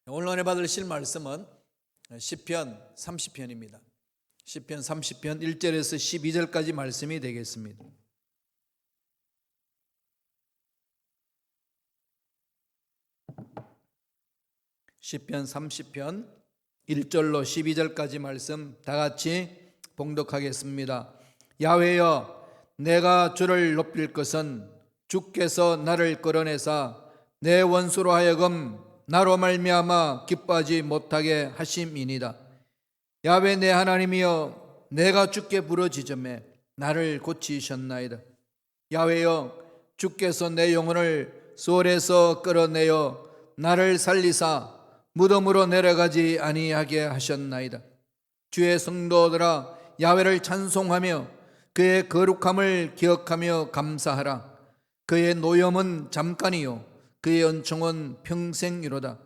오늘 은혜 받으실 말씀은 시편 30편입니다. 시편 30편 1절에서 12절까지 말씀이 되겠습니다. 시편 30편 1절로 12절까지 말씀 다 같이 봉독하겠습니다. 야훼여, 내가 주를 높일 것은 주께서 나를 끌어내사 내 원수로 하여금 나로 말미암아 기뻐하지 못하게 하심이니이다. 야훼 내 하나님이여, 내가 주께 부르짖음에 나를 고치셨나이다. 야훼여, 주께서 내 영혼을 수월에서 끌어내어 나를 살리사 무덤으로 내려가지 아니하게 하셨나이다. 주의 성도들아, 야훼를 찬송하며 그의 거룩함을 기억하며 감사하라. 그의 노염은 잠깐이요 그의 은총은 평생이로다.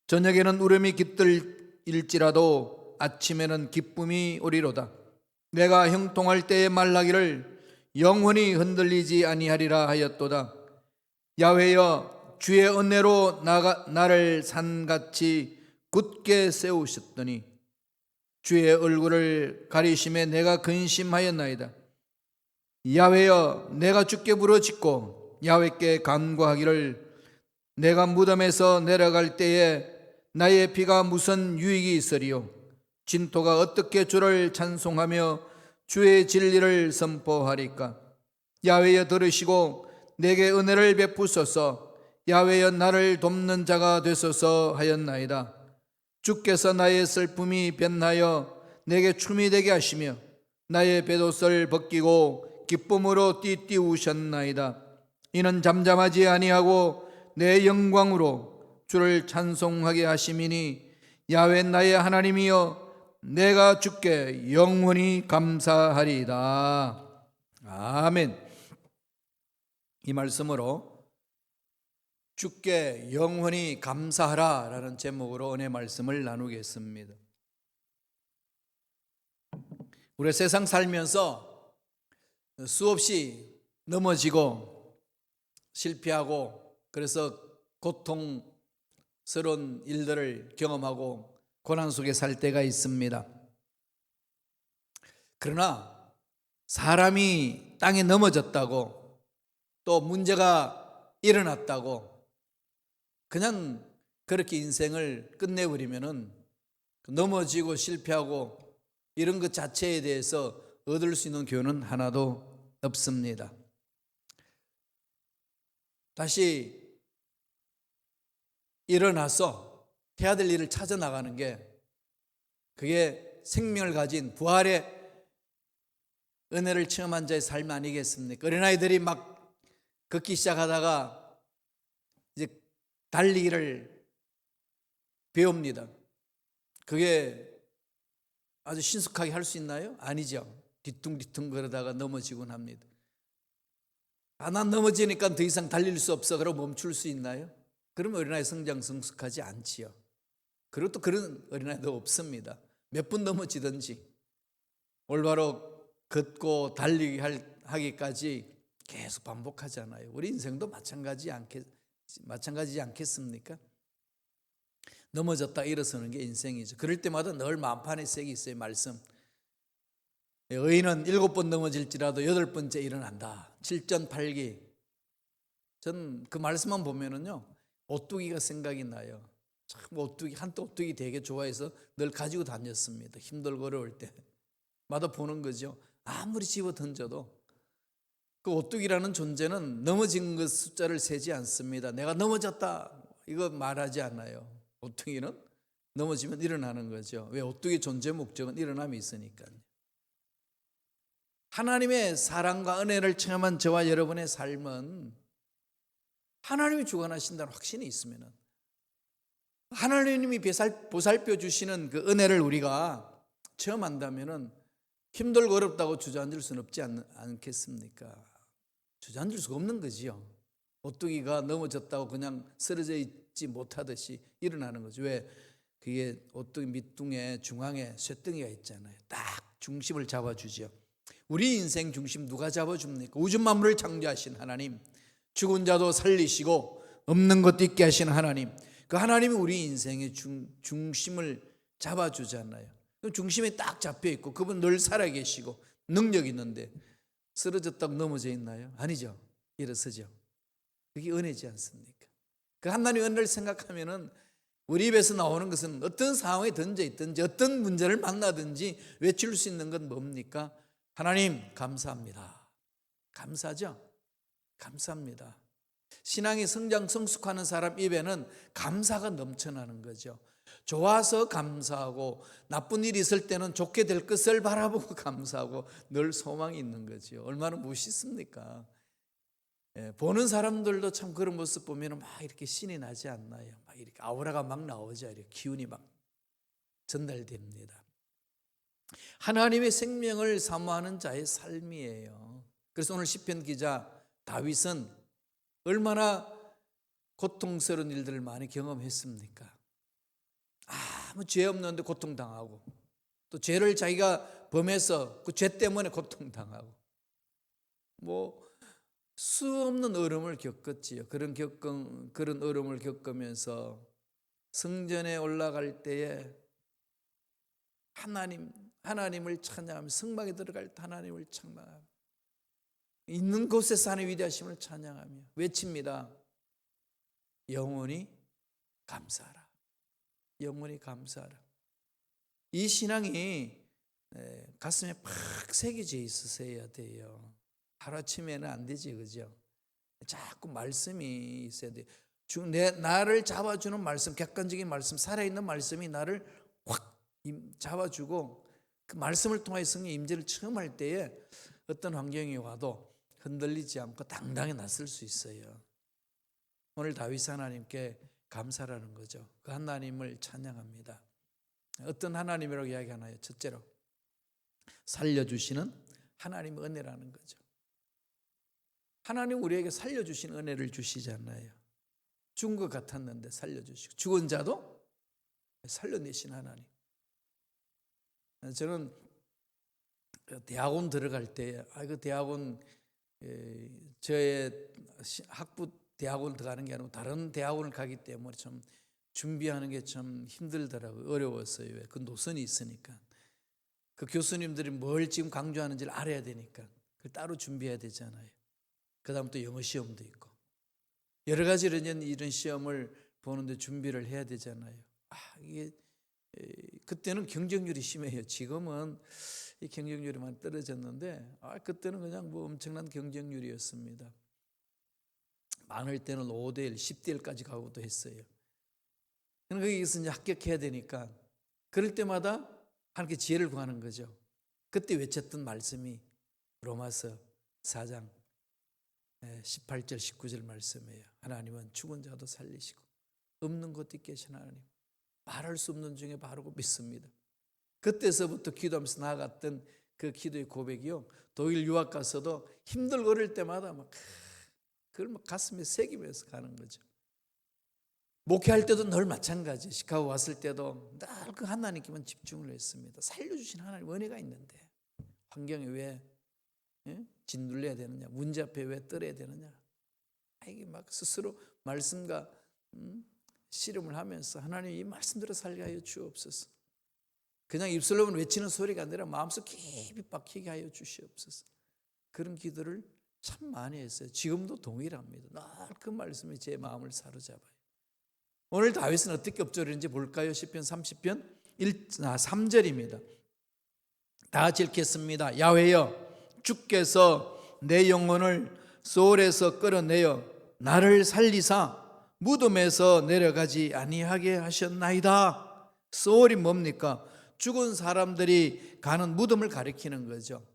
저녁에는 울음이 깃들일지라도 아침에는 기쁨이 오리로다. 내가 형통할 때에 말하기를 영원히 흔들리지 아니하리라 하였도다. 야훼여, 주의 은혜로 나를 산같이 굳게 세우셨더니 주의 얼굴을 가리심에 내가 근심하였나이다. 야훼여, 내가 주께 부르짖고 야훼께 간구하기를 내가 무덤에서 내려갈 때에 나의 피가 무슨 유익이 있으리요? 진토가 어떻게 주를 찬송하며 주의 진리를 선포하리까? 야훼여, 들으시고 내게 은혜를 베푸소서. 야훼여, 나를 돕는 자가 되소서 하였나이다. 주께서 나의 슬픔이 변하여 내게 춤이 되게 하시며 나의 벳옷을 벗기고 기쁨으로 띠띠우셨나이다. 이는 잠잠하지 아니하고 내 영광으로 주를 찬송하게 하심이니 야훼 나의 하나님이여, 내가 주께 영원히 감사하리이다. 아멘. 이 말씀으로 주께 영원히 감사하라 라는 제목으로 은혜 말씀을 나누겠습니다. 우리 세상 살면서 수없이 넘어지고 실패하고 그래서 고통스러운 일들을 경험하고 고난 속에 살 때가 있습니다. 그러나 사람이 땅에 넘어졌다고 또 문제가 일어났다고 그냥 그렇게 인생을 끝내버리면은 넘어지고 실패하고 이런 것 자체에 대해서 얻을 수 있는 교훈은 하나도 없습니다. 다시 일어나서 해야 될 일을 찾아 나가는 게 그게 생명을 가진 부활의 은혜를 체험한 자의 삶 아니겠습니까? 어린아이들이 막 걷기 시작하다가 이제 달리기를 배웁니다. 그게 아주 신속하게 할 수 있나요? 아니죠. 뒤뚱뒤뚱 그러다가 넘어지곤 합니다. 난 넘어지니까 더 이상 달릴 수 없어. 그러고 멈출 수 있나요? 그러면 어린아이 성장 성숙하지 않지요. 그리고 또 그런 어린아이도 없습니다. 몇 번 넘어지든지 올바로 걷고 달리기 하기까지 계속 반복하잖아요. 우리 인생도 마찬가지지 않겠습니까? 넘어졌다 일어서는 게 인생이죠. 그럴 때마다 늘 마음판에 색이 있어요. 말씀. 의인은 7번 넘어질지라도 8번째 일어난다. 7전 8기. 전 그 말씀만 보면은요, 오뚜기가 생각이 나요. 참 한때 오뚜기 되게 좋아해서 늘 가지고 다녔습니다. 힘들고 어려울 때마다 보는 거죠. 아무리 집어 던져도 그 오뚜기라는 존재는 넘어진 것 숫자를 세지 않습니다. 내가 넘어졌다 이거 말하지 않아요. 오뚜기는 넘어지면 일어나는 거죠. 왜? 오뚜기 존재 목적은 일어남이 있으니까요. 하나님의 사랑과 은혜를 체험한 저와 여러분의 삶은 하나님이 주관하신다는 확신이 있으면 하나님이 보살펴 주시는 그 은혜를 우리가 체험한다면 힘들고 어렵다고 주저앉을 수는 없지 않겠습니까? 주저앉을 수가 없는 거지요. 오뚜기가 넘어졌다고 그냥 쓰러져 있지 못하듯이 일어나는 거죠. 왜? 그게 오뚜기 밑둥에 중앙에 쇠덩이가 있잖아요. 딱 중심을 잡아주죠. 우리 인생 중심 누가 잡아줍니까? 우주 만물을 창조하신 하나님, 죽은 자도 살리시고 없는 것도 있게 하신 하나님, 그 하나님이 우리 인생의 중심을 잡아주잖아요. 그럼 중심에 딱 잡혀 있고 그분 늘 살아계시고 능력 있는데 쓰러졌다고 넘어져 있나요? 아니죠. 일어서죠. 그게 은혜지 않습니까? 그 하나님의 은혜를 생각하면은 우리 입에서 나오는 것은 어떤 상황에 던져 있든지 어떤 문제를 만나든지 외칠 수 있는 건 뭡니까? 하나님 감사합니다. 감사죠? 감사합니다. 신앙이 성장 성숙하는 사람 입에는 감사가 넘쳐나는 거죠. 좋아서 감사하고 나쁜 일이 있을 때는 좋게 될 것을 바라보고 감사하고 늘 소망이 있는 거죠. 얼마나 멋있습니까? 보는 사람들도 참 그런 모습 보면 막 이렇게 신이 나지 않나요? 막 이렇게 아우라가 막 나오죠. 이렇게 기운이 막 전달됩니다. 하나님의 생명을 사모하는 자의 삶이에요. 그래서 오늘 시편 기자 다윗은 얼마나 고통스러운 일들을 많이 경험했습니까? 아무 죄 없는데 고통당하고 또 죄를 자기가 범해서 그 죄 때문에 고통당하고 뭐 수없는 어려움을 겪었지요. 그런 어려움을 겪으면서 성전에 올라갈 때에 하나님을 찬양하며 성막에 들어갈 때 하나님을 찬양하며 있는 곳에서 하나님의 위대하심을 찬양하며 외칩니다. 영원히 감사하라. 영원히 감사하라. 이 신앙이 가슴에 팍 새겨져 있어야 돼요. 하루아침에는 안 되지, 그죠? 자꾸 말씀이 있어야 돼. 나를 잡아주는 말씀, 객관적인 말씀, 살아있는 말씀이 나를 확 잡아주고 그 말씀을 통해 성령의 임재를 처음 할 때에 어떤 환경이 와도 흔들리지 않고 당당히 나설 수 있어요. 오늘 다윗 하나님께 감사라는 거죠. 그 하나님을 찬양합니다. 어떤 하나님이라고 이야기하나요? 첫째로 살려주시는 하나님의 은혜라는 거죠. 하나님 우리에게 살려주신 은혜를 주시잖아요. 죽은 것 같았는데 살려주시고 죽은 자도 살려내신 하나님. 저는 대학원 들어갈 때 그 대학원 저의 학부 대학원 들어가는 게 아니고 다른 대학원을 가기 때문에 좀 준비하는 게 참 힘들더라고요. 어려웠어요. 그 노선이 있으니까. 그 교수님들이 뭘 지금 강조하는지를 알아야 되니까 그걸 따로 준비해야 되잖아요. 그 다음 또 영어 시험도 있고 여러 가지 이런 시험을 보는데 준비를 해야 되잖아요. 이게 그때는 경쟁률이 심해요. 지금은 이 경쟁률이 많이 떨어졌는데 그때는 그냥 뭐 엄청난 경쟁률이었습니다. 많을 때는 5대1, 10대1까지 가고도 했어요. 그러니까 거기서 이제 합격해야 되니까 그럴 때마다 하나님께 지혜를 구하는 거죠. 그때 외쳤던 말씀이 로마서 4장 18절 19절 말씀이에요. 하나님은 죽은 자도 살리시고 없는 것도 있게 하신 하나님. 말할 수 없는 중에 바르고 믿습니다. 그때서부터 기도하면서 나아갔던 그 기도의 고백이요. 독일 유학 가서도 힘들고 어릴 때마다 막 그걸 막 가슴에 새기면서 가는 거죠. 목회할 때도 늘 마찬가지. 시카고 왔을 때도 늘 그 하나님께만 집중을 했습니다. 살려주신 하나님 은혜가 있는데 환경에 왜 짓눌려야 되느냐, 문제 앞에 왜 떨어야 되느냐. 이게 막 스스로 말씀과 씨름을 하면서 하나님 이 말씀대로 살게 하여 주옵소서. 그냥 입술로만 외치는 소리가 아니라 마음속 깊이 박히게 하여 주시옵소서. 그런 기도를 참 많이 했어요. 지금도 동일합니다. 늘 그 말씀이 제 마음을 사로잡아요. 오늘 다윗은 어떻게 엎드리는지 볼까요? 시편 30편 3절입니다. 다 같이 읽겠습니다. 야훼여 주께서 내 영혼을 소올에서 끌어내어 나를 살리사 무덤에서 내려가지 아니하게 하셨나이다. 소올이 뭡니까? 죽은 사람들이 가는 무덤을 가리키는 거죠.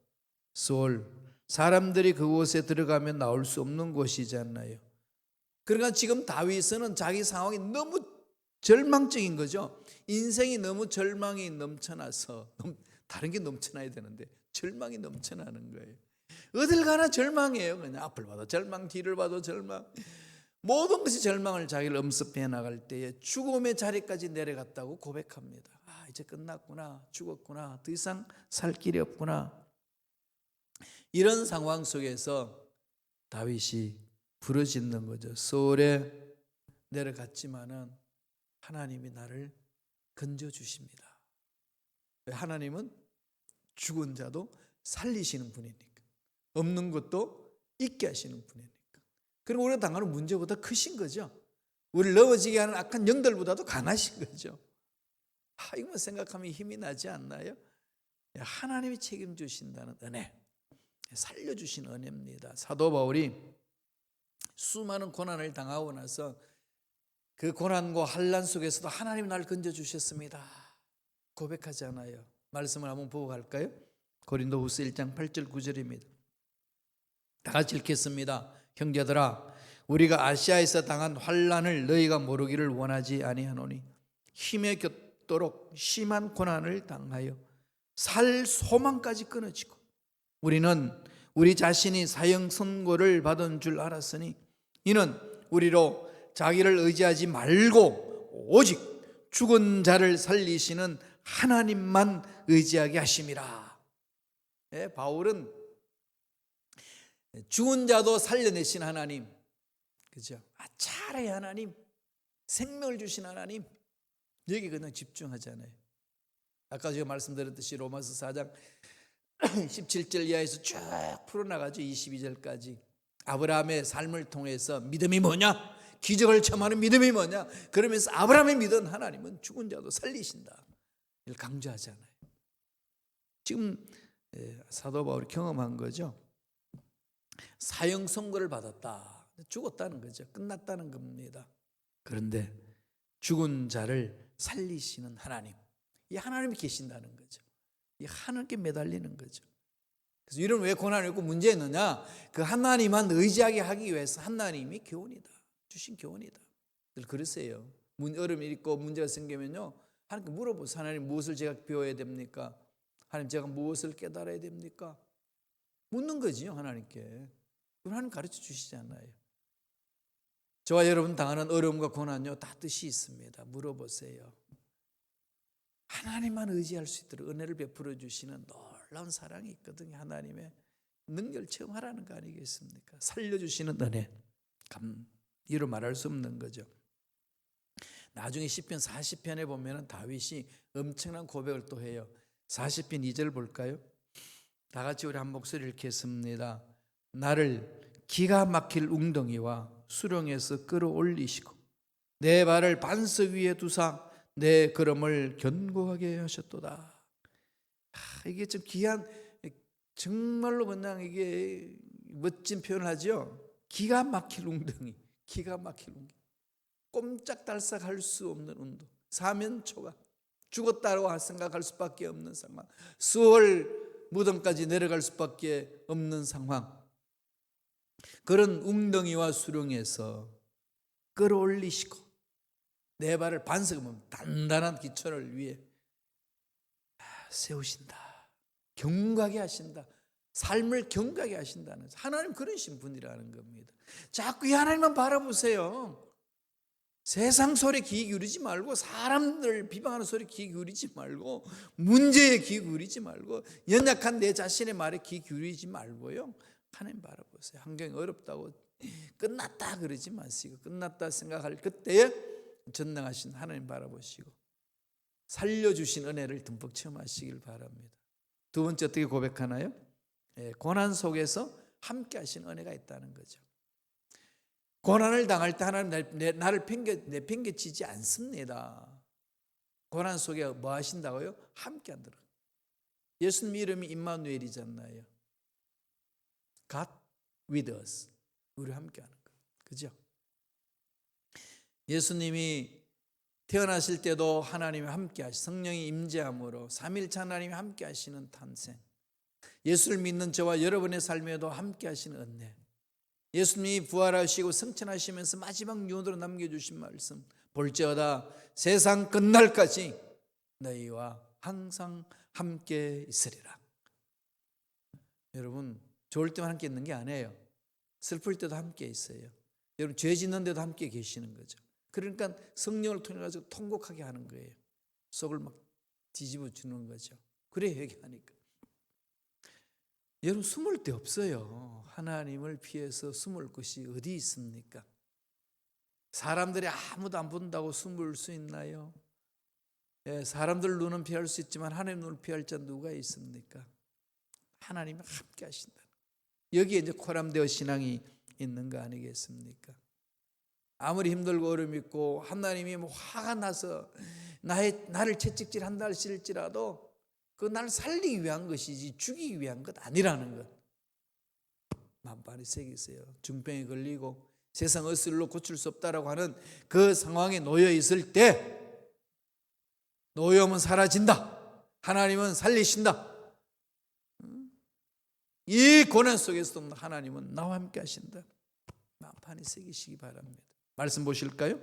소올, 사람들이 그곳에 들어가면 나올 수 없는 곳이잖아요. 그러니까 지금 다윗은 자기 상황이 너무 절망적인 거죠. 인생이 너무 절망이 넘쳐나서 다른 게 넘쳐나야 되는데 절망이 넘쳐나는 거예요. 어딜 가나 절망이에요. 그냥 앞을 봐도 절망, 뒤를 봐도 절망. 모든 것이 절망을 자기를 엄습해 나갈 때에 죽음의 자리까지 내려갔다고 고백합니다. 이제 끝났구나, 죽었구나, 더 이상 살 길이 없구나. 이런 상황 속에서 다윗이 부르짖는 거죠. 소올에 내려갔지만은 하나님이 나를 건져주십니다. 하나님은 죽은 자도 살리시는 분이니까, 없는 것도 있게 하시는 분이니까. 그리고 우리가 당하는 문제보다 크신 거죠. 우리를 넘어지게 하는 악한 영들보다도 강하신 거죠. 이것만 생각하면 힘이 나지 않나요? 하나님이 책임주신다는 은혜, 살려주신 은혜입니다. 사도 바울이 수많은 고난을 당하고 나서 그 고난과 환난 속에서도 하나님이 나를 건져주셨습니다 고백하잖아요. 말씀을 한번 보고 갈까요? 고린도후서 1장 8절 9절입니다. 다 같이 읽겠습니다. 형제들아, 우리가 아시아에서 당한 환난을 너희가 모르기를 원하지 아니하노니 힘에 겹도록 심한 고난을 당하여 살 소망까지 끊어지고 우리는 우리 자신이 사형 선고를 받은 줄 알았으니 이는 우리로 자기를 의지하지 말고 오직 죽은 자를 살리시는 하나님만 의지하게 하심이라. 바울은 죽은 자도 살려내신 하나님, 그죠? 차라리 하나님, 생명을 주신 하나님, 여기 그냥 집중하잖아요. 아까 제가 말씀드렸듯이 로마서 4장 17절 이하에서 쭉 풀어나가죠. 22절까지. 아브라함의 삶을 통해서 믿음이 뭐냐? 기적을 체험하는 믿음이 뭐냐? 그러면서 아브라함이 믿은 하나님은 죽은 자도 살리신다, 이걸 강조하잖아요. 지금 사도 바울이 경험한 거죠. 사형 선고를 받았다, 죽었다는 거죠. 끝났다는 겁니다. 그런데 죽은 자를 살리시는 하나님, 이 하나님이 계신다는 거죠. 이 하나님께 매달리는 거죠. 그래서 이런 왜 고난이 있고 문제 있느냐? 그 하나님만 의지하게 하기 위해서 하나님이 교훈이다, 주신 교훈이다. 그러세요. 어려움이 있고 문제가 생기면요, 하나님께 물어보세요. 하나님, 무엇을 제가 배워야 됩니까? 하나님, 제가 무엇을 깨달아야 됩니까? 묻는 거지요, 하나님께. 그럼 하나님 가르쳐 주시잖아요. 저와 여러분 당하는 어려움과 고난요, 다 뜻이 있습니다. 물어보세요. 하나님만 의지할 수 있도록 은혜를 베풀어 주시는 놀라운 사랑이 있거든요. 하나님의 능력을 체험하라는 거 아니겠습니까? 살려주시는 은혜, 이로 말할 수 없는 거죠. 나중에 시편 40편에 보면 다윗이 엄청난 고백을 또 해요. 40편 2절 볼까요? 다 같이 우리 한 목소리 읽겠습니다. 나를 기가 막힐 웅덩이와 수렁에서 끌어올리시고 내 발을 반석 위에 두사 내 걸음을 견고하게 하셨도다. 이게 좀 귀한, 정말로 그냥 이게 멋진 표현을 하죠. 기가 막힐 웅덩이, 기가 막힐 웅덩이, 꼼짝달싹 할 수 없는 운동, 사면초가, 죽었다고 생각할 수밖에 없는 상황, 수월 무덤까지 내려갈 수밖에 없는 상황, 그런 웅덩이와 수렁에서 끌어올리시고 내 발을 반석하면 단단한 기초를 위해 세우신다, 견고하게 하신다, 삶을 견고하게 하신다는, 하나님 그러신 분이라는 겁니다. 자꾸 이 하나님만 바라보세요. 세상 소리에 귀 기울이지 말고, 사람들 비방하는 소리에 귀 기울이지 말고, 문제에 귀 기울이지 말고, 연약한 내 자신의 말에 귀 기울이지 말고요, 하나님 바라보세요. 환경이 어렵다고 끝났다 그러지 마시고, 끝났다 생각할 그때에 전능하신 하나님 바라보시고 살려주신 은혜를 듬뿍 체험하시길 바랍니다. 두 번째 어떻게 고백하나요? 고난 속에서 함께 하신 은혜가 있다는 거죠. 고난을 당할 때 하나님 나를 내팽개치지 않습니다. 고난 속에 뭐 하신다고요? 함께 한다고. 예수님 이름이 임마누엘이잖아요. God with us, 우리 함께 하는 거, 그죠? 예수님이 태어나실 때도 하나님이 함께 하시, 성령이 임재함으로 삼일차 하나님이 함께 하시는 탄생, 예수를 믿는 저와 여러분의 삶에도 함께 하시는 은혜, 예수님이 부활하시고 승천하시면서 마지막 유언으로 남겨주신 말씀, 볼지어다 세상 끝날까지 너희와 항상 함께 있으리라. 여러분, 좋을 때만 함께 있는 게 아니에요. 슬플 때도 함께 있어요. 여러분, 죄 짓는 데도 함께 계시는 거죠. 그러니까 성령을 통해 가지고 통곡하게 하는 거예요. 속을 막 뒤집어 주는 거죠. 그래 회개하니까. 여러분, 숨을 데 없어요. 하나님을 피해서 숨을 곳이 어디 있습니까? 사람들이 아무도 안 본다고 숨을 수 있나요? 예, 사람들 눈은 피할 수 있지만 하나님 눈을 피할 자 누가 있습니까? 하나님이 함께 하신다. 여기에 이제 코람데오 신앙이 있는 거 아니겠습니까? 아무리 힘들고 어려움이 있고 하나님이 뭐 화가 나서 나를 채찍질한다 할지라도 그 날 살리기 위한 것이지 죽이기 위한 것 아니라는 것 만반에 새기세요. 중병에 걸리고 세상 어슬로 고칠 수 없다라고 하는 그 상황에 놓여 있을 때 노염은 사라진다. 하나님은 살리신다. 이 고난 속에서도 하나님은 나와 함께 하신다. 만판에 새기시기 바랍니다. 말씀 보실까요?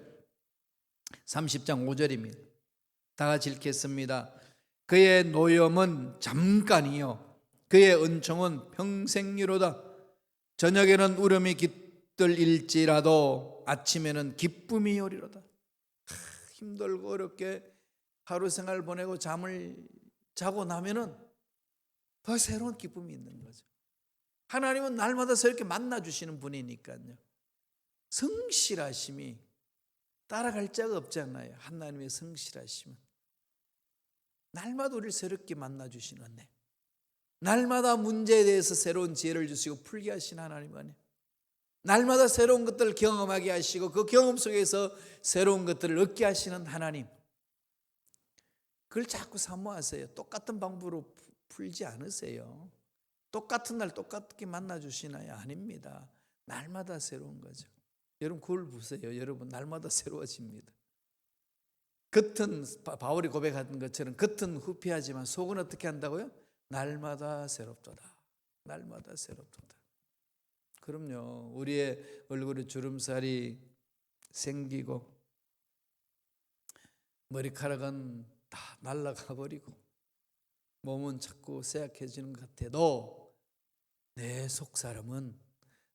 30장 5절입니다. 다 같이 읽겠습니다. 그의 노염은 잠깐이요 그의 은총은 평생이로다. 저녁에는 울음이 깃들일지라도 아침에는 기쁨이 오리로다. 힘들고 어렵게 하루 생활 보내고 잠을 자고 나면은 더 새로운 기쁨이 있는 거죠. 하나님은 날마다 새롭게 만나주시는 분이니까요. 성실하심이 따라갈 자가 없잖아요. 하나님의 성실하심은 날마다 우리를 새롭게 만나주시는 은혜, 날마다 문제에 대해서 새로운 지혜를 주시고 풀게 하신 하나님 안에 날마다 새로운 것들을 경험하게 하시고 그 경험 속에서 새로운 것들을 얻게 하시는 하나님, 그걸 자꾸 사모하세요. 똑같은 방법으로 풀지 않으세요. 똑같은 날 똑같게 만나주시나요? 아닙니다. 날마다 새로운 거죠. 여러분 그걸 보세요. 여러분 날마다 새로워집니다. 겉은 바울이 고백한 것처럼 겉은 후피하지만 속은 어떻게 한다고요? 날마다 새롭도다. 날마다 새롭도다. 그럼요. 우리의 얼굴에 주름살이 생기고 머리카락은 다 날아가 버리고 몸은 자꾸 쇠약해지는 것 같아도 내 속사람은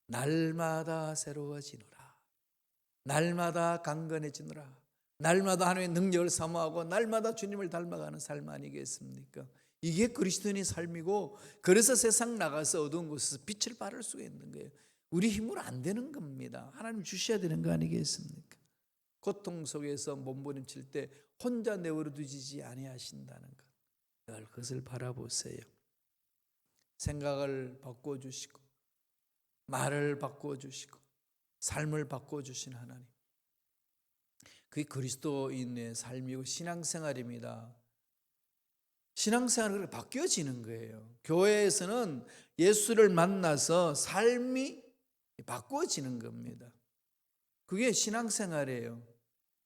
날마다 새로워지노라. 날마다 강건해지노라. 날마다 하나님의 능력을 사모하고 날마다 주님을 닮아가는 삶 아니겠습니까? 이게 그리스도인의 삶이고 그래서 세상 나가서 어두운 곳에서 빛을 발할 수가 있는 거예요. 우리 힘으로 안 되는 겁니다. 하나님 주셔야 되는 거 아니겠습니까? 고통 속에서 몸부림칠 때 혼자 내버려 두지 아니하신다는 것, 늘 그것을 바라보세요. 생각을 바꿔주시고 말을 바꿔주시고 삶을 바꿔주신 하나님, 그게 그리스도인의 삶이고 신앙생활입니다. 신앙생활은 바뀌어지는 거예요. 교회에서는 예수를 만나서 삶이 바꿔지는 겁니다. 그게 신앙생활이에요.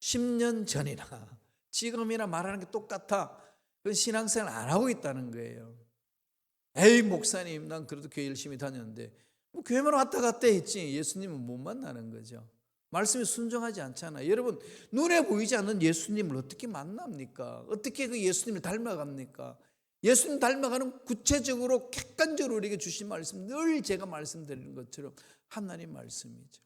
10년 전이나 지금이나 말하는 게 똑같아. 그건 신앙생활 안 하고 있다는 거예요. 에이 목사님 난 그래도 교회 열심히 다녔는데 뭐 교회만 왔다 갔다 했지 예수님은 못 만나는 거죠. 말씀에 순종하지 않잖아요. 여러분 눈에 보이지 않는 예수님을 어떻게 만납니까? 어떻게 그 예수님을 닮아갑니까? 예수님 닮아가는 구체적으로 객관적으로 우리에게 주신 말씀, 늘 제가 말씀드리는 것처럼 하나님 말씀이죠.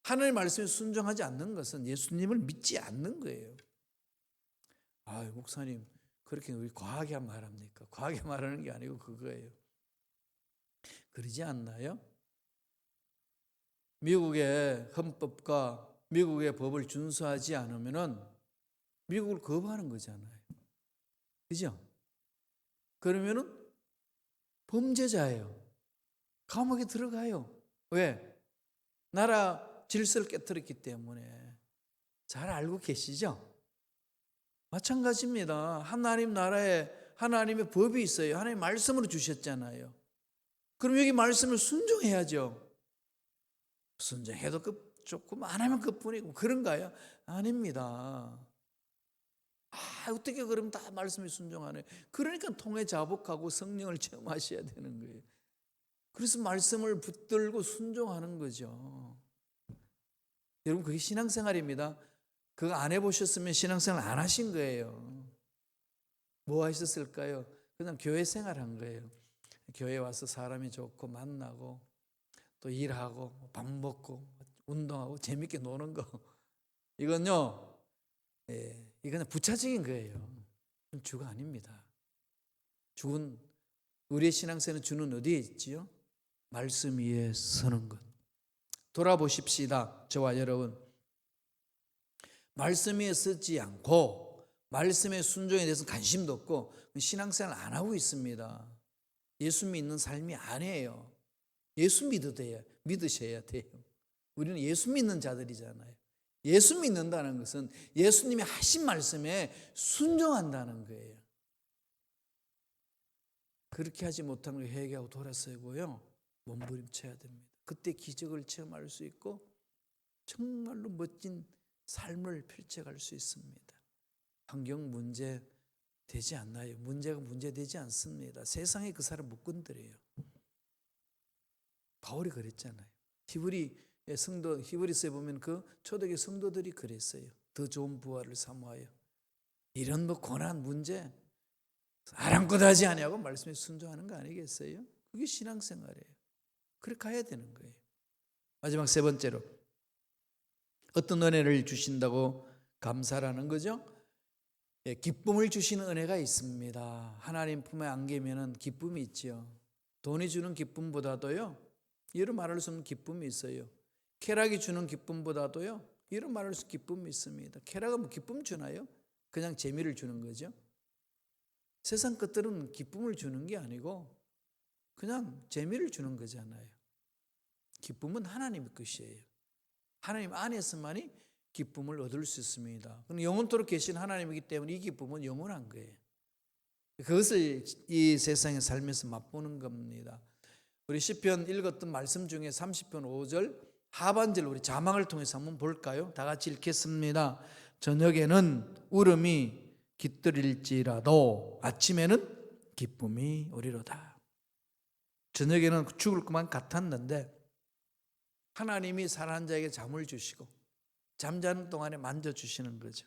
하나님 말씀에 순종하지 않는 것은 예수님을 믿지 않는 거예요. 아, 목사님 그렇게 우리 과하게 말합니까? 과하게 말하는 게 아니고 그거예요. 그러지 않나요? 미국의 헌법과 미국의 법을 준수하지 않으면은 미국을 거부하는 거잖아요. 그죠? 그러면은 범죄자예요. 감옥에 들어가요. 왜? 나라 질서를 깨뜨렸기 때문에. 잘 알고 계시죠? 마찬가지입니다. 하나님 나라에 하나님의 법이 있어요. 하나님 말씀으로 주셨잖아요. 그럼 여기 말씀을 순종해야죠. 순종해도 조금 안 하면 그뿐이고 그런가요? 아닙니다. 어떻게 그럼 다 말씀에 순종하네. 그러니까 통해 자복하고 성령을 체험하셔야 되는 거예요. 그래서 말씀을 붙들고 순종하는 거죠. 여러분 그게 신앙생활입니다. 그거 안 해보셨으면 신앙생활 안 하신 거예요. 뭐 하셨을까요? 그냥 교회 생활한 거예요. 교회 와서 사람이 좋고 만나고 또 일하고 밥 먹고 운동하고 재밌게 노는 거, 이건요, 이건 부차적인 거예요. 주가 아닙니다. 주는, 우리의 신앙생활은 주는 어디에 있지요? 말씀 위에 서는 것. 돌아보십시다. 저와 여러분, 말씀에 쓰지 않고 말씀의 순종에 대해서 관심도 없고 신앙생활 안 하고 있습니다. 예수 믿는 삶이 아니에요. 예수 믿으셔야 돼요. 우리는 예수 믿는 자들이잖아요. 예수 믿는다는 것은 예수님이 하신 말씀에 순종한다는 거예요. 그렇게 하지 못하는 걸 회개하고 돌아서고요, 몸부림쳐야 됩니다. 그때 기적을 체험할 수 있고 정말로 멋진 삶을 펼쳐갈 수 있습니다. 환경 문제 되지 않나요? 문제가 문제되지 않습니다. 세상에 그 사람 못 건드려요. 바울이 그랬잖아요. 히브리서에 보면 그 초대교회 성도들이 그랬어요. 더 좋은 부활을 사모하여 이런 고난 문제 아랑곳하지 아니하고 말씀에 순종하는 거 아니겠어요? 그게 신앙생활이에요. 그렇게 가야 되는 거예요. 마지막 세 번째로 어떤 은혜를 주신다고 감사라는 거죠? 기쁨을 주시는 은혜가 있습니다. 하나님 품에 안기면은 기쁨이 있지요. 돈이 주는 기쁨보다도요, 이런 말할 수 없는 기쁨이 있어요. 쾌락이 주는 기쁨보다도요, 이런 말할 수 없는 기쁨이 있습니다. 쾌락은 기쁨 주나요? 그냥 재미를 주는 거죠. 세상 것들은 기쁨을 주는 게 아니고 그냥 재미를 주는 거잖아요. 기쁨은 하나님의 것이에요. 하나님 안에서만이 기쁨을 얻을 수 있습니다. 영원토록 계신 하나님이기 때문에 이 기쁨은 영원한 거예요. 그것을 이 세상에 살면서 맛보는 겁니다. 우리 시편 읽었던 말씀 중에 30편 5절 하반절 우리 자막을 통해서 한번 볼까요? 다 같이 읽겠습니다. 저녁에는 울음이 깃들일지라도 아침에는 기쁨이 오리로다. 저녁에는 죽을 것만 같았는데 하나님이 살아난 자에게 잠을 주시고 잠자는 동안에 만져주시는 거죠.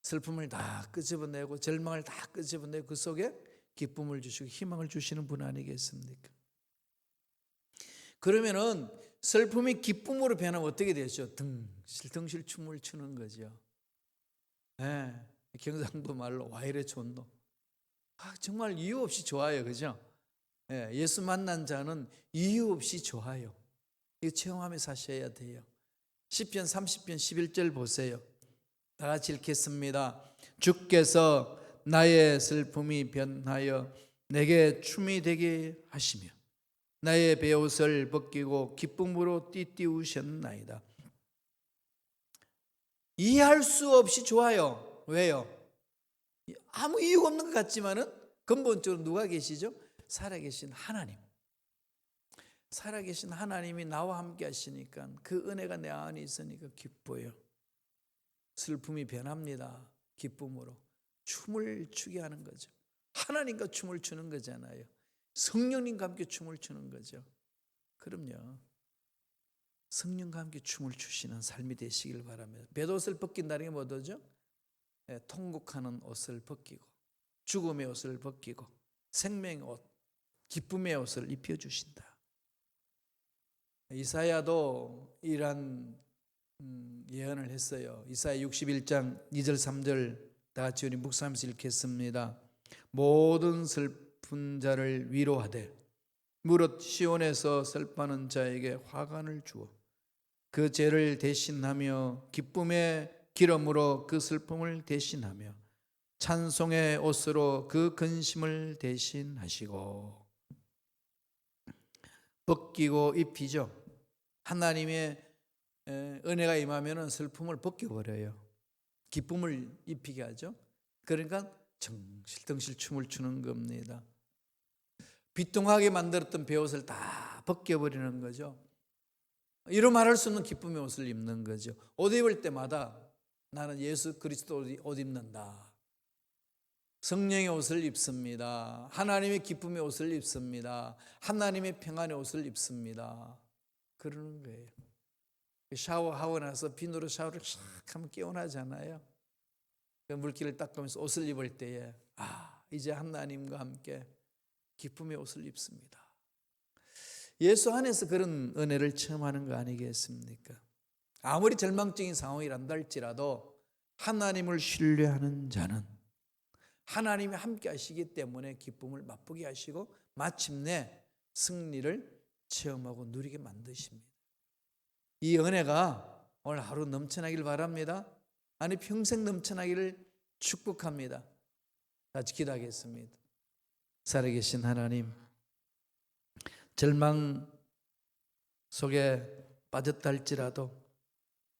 슬픔을 다 끄집어내고 절망을 다 끄집어내고 그 속에 기쁨을 주시고 희망을 주시는 분 아니겠습니까? 그러면은 슬픔이 기쁨으로 변하면 어떻게 되죠? 덩실덩실 춤을 추는 거죠. 네, 경상도 말로 와이래 촌노. 정말 이유 없이 좋아요, 그죠? 네, 예수 만난 자는 이유 없이 좋아요. 이거 체험하며 사셔야 돼요. 시편 30편 11절 보세요. 다 같이 읽겠습니다. 주께서 나의 슬픔이 변하여 내게 춤이 되게 하시며 나의 베옷을 벗기고 기쁨으로 띠띠우셨나이다. 이해할 수 없이 좋아요. 왜요? 아무 이유가 없는 것 같지만은 근본적으로 누가 계시죠? 살아계신 하나님. 살아계신 하나님이 나와 함께 하시니까 그 은혜가 내 안에 있으니까 기뻐요. 슬픔이 변합니다. 기쁨으로 춤을 추게 하는 거죠. 하나님과 춤을 추는 거잖아요. 성령님과 함께 춤을 추는 거죠. 그럼요. 성령과 함께 춤을 추시는 삶이 되시길 바랍니다. 뱃옷을 벗긴다는 게 뭐죠? 통곡하는 옷을 벗기고 죽음의 옷을 벗기고 생명의 옷, 기쁨의 옷을 입혀주신다. 이사야도 이런 예언을 했어요. 이사야 61장 2절 3절 다 같이 우리 묵상하면서 읽겠습니다. 모든 슬픈 자를 위로하되 무릇 시온에서 슬퍼하는 자에게 화관을 주어 그 죄를 대신하며 기쁨의 기름으로 그 슬픔을 대신하며 찬송의 옷으로 그 근심을 대신하시고. 벗기고 입히죠. 하나님의 은혜가 임하면 슬픔을 벗겨버려요. 기쁨을 입히게 하죠. 그러니까 정실덩실 춤을 추는 겁니다. 비통하게 만들었던 베옷을 다 벗겨버리는 거죠. 이루 말할 수 없는 기쁨의 옷을 입는 거죠. 옷 입을 때마다 나는 예수 그리스도 옷 입는다. 성령의 옷을 입습니다. 하나님의 기쁨의 옷을 입습니다. 하나님의 평안의 옷을 입습니다. 그러는 거예요. 샤워하고 나서 비누로 샤워를 싹 하면 깨어나잖아요. 물기를 닦으면서 옷을 입을 때에 이제 하나님과 함께 기쁨의 옷을 입습니다. 예수 안에서 그런 은혜를 체험하는 거 아니겠습니까? 아무리 절망적인 상황이란다 할지라도 하나님을 신뢰하는 자는 하나님이 함께 하시기 때문에 기쁨을 맛보게 하시고 마침내 승리를 체험하고 누리게 만드십니다. 이 은혜가 오늘 하루 넘쳐나길 바랍니다. 아니 평생 넘쳐나기를 축복합니다. 같이 기도하겠습니다. 살아계신 하나님, 절망 속에 빠졌다 할지라도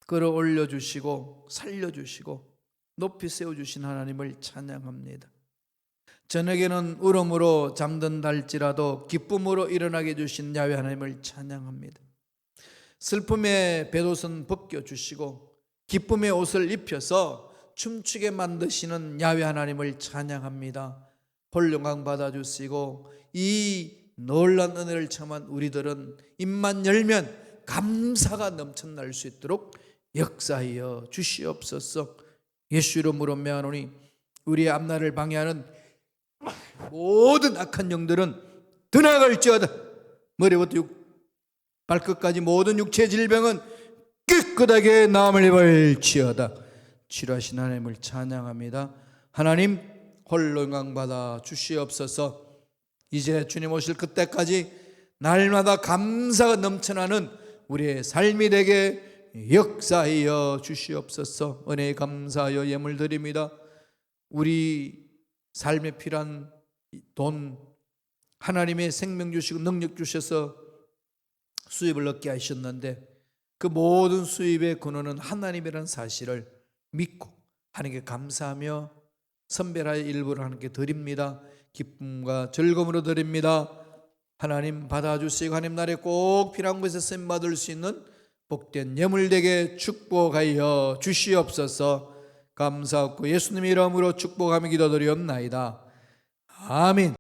끌어올려 주시고 살려주시고 높이 세워주신 하나님을 찬양합니다. 저녁에는 울음으로 잠든다 할지라도 기쁨으로 일어나게 해주신 야훼 하나님을 찬양합니다. 슬픔의 겉옷은 벗겨주시고 기쁨의 옷을 입혀서 춤추게 만드시는 야훼 하나님을 찬양합니다. 홀 영광 받아주시고 이 놀라운 은혜를 청한 우리들은 입만 열면 감사가 넘쳐날 수 있도록 역사하여 주시옵소서. 예수 이름으로 명하노니 우리의 앞날을 방해하는 모든 악한 영들은 떠나갈지어다. 머리부터 발끝까지 모든 육체 질병은 깨끗하게 나음을 입을지어다. 치료하신 하나님을 찬양합니다. 하나님 홀로 영광 받아 주시옵소서. 이제 주님 오실 그때까지 날마다 감사가 넘쳐나는 우리의 삶이 되게 역사하여 주시옵소서. 은혜에 감사하여 예물 드립니다. 우리 삶에 필요한 돈, 하나님의 생명 주시고 능력 주셔서 수입을 얻게 하셨는데 그 모든 수입의 근원은 하나님이라는 사실을 믿고 하나님께 감사하며 선별하여 일부를 하나님께 드립니다. 기쁨과 즐거움으로 드립니다. 하나님 받아주시고 하나님 나라에 꼭 필요한 곳에 쓰임받을 수 있는 복된 예물되게 축복하여 주시옵소서. 감사하고 예수님의 이름으로 축복하며 기도드리옵나이다. 아멘.